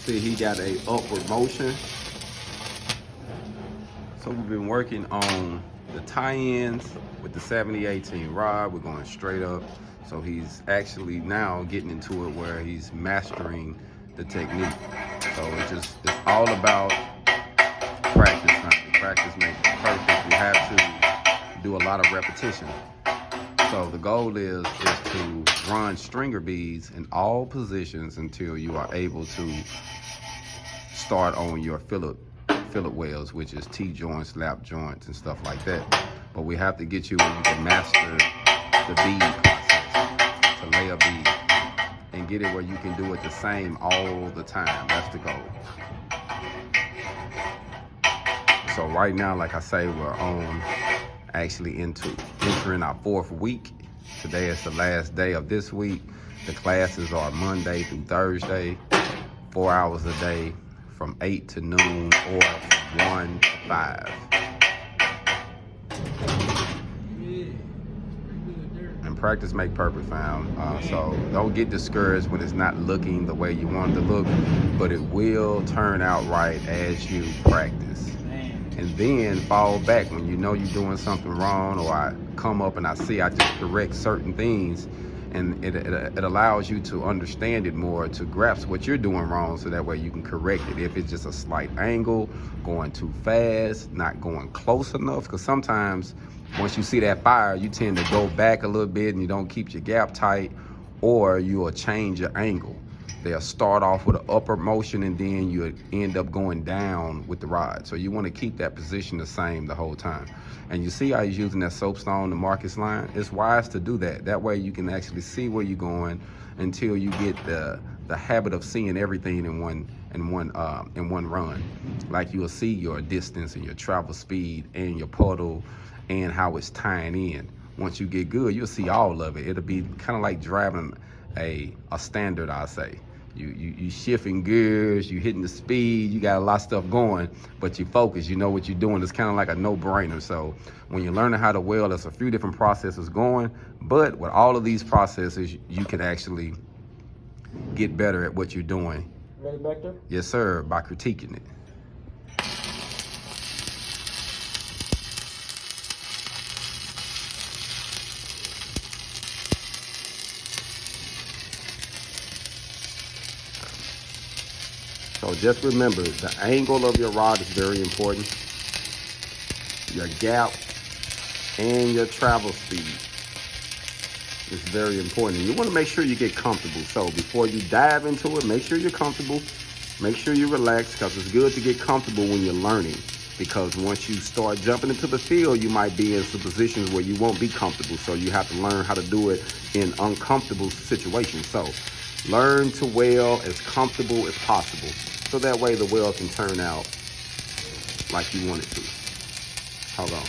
See, he got a upward motion. So we've been working on the tie-ins with the 7018 rod. We're going straight up. So he's actually now getting into it where he's mastering the technique. So it's all about practice now. Practice makes perfect. We have to do a lot of repetition. So the goal is to run stringer beads in all positions until you are able to start on your fillet welds, which is T-joints, lap joints, and stuff like that. But we have to get you where you can master the bead process, to lay a bead, and get it where you can do it the same all the time. That's the goal. So right now, like I say, we're actually entering our 4th week. Today is the last day of this week. The classes are Monday through Thursday, 4 hours a day, from 8 to noon or from 1 to 5. And practice make perfect, fam. So don't get discouraged when it's not looking the way you want it to look, but it will turn out right as you practice. And then fall back when you know you're doing something wrong, or I come up and I just correct certain things. And it allows you to understand it more, to grasp what you're doing wrong, so that way you can correct it. If it's just a slight angle, going too fast, not going close enough, because sometimes once you see that fire, you tend to go back a little bit and you don't keep your gap tight, or you will change your angle. They'll start off with an upward motion and then you end up going down with the rod. So you want to keep that position the same the whole time. And you see how he's using that soapstone to mark his line? It's wise to do that. That way you can actually see where you're going until you get the habit of seeing everything in one run. Like you'll see your distance and your travel speed and your puddle and how it's tying in. Once you get good, you'll see all of it. It'll be kind of like driving a standard, I say. You shifting gears, you hitting the speed, you got a lot of stuff going, but you focus, you know what you're doing. It's kind of like a no-brainer. So when you're learning how to weld, there's a few different processes going, but with all of these processes, you can actually get better at what you're doing. Ready back there? Yes, sir, by critiquing it. So just remember, the angle of your rod is very important. Your gap and your travel speed is very important. And you want to make sure you get comfortable. So before you dive into it, make sure you're comfortable. Make sure you relax, because it's good to get comfortable when you're learning. Because once you start jumping into the field, you might be in some positions where you won't be comfortable. So you have to learn how to do it in uncomfortable situations. So learn to weld as comfortable as possible, so that way the weld can turn out like you want it to. Hold on.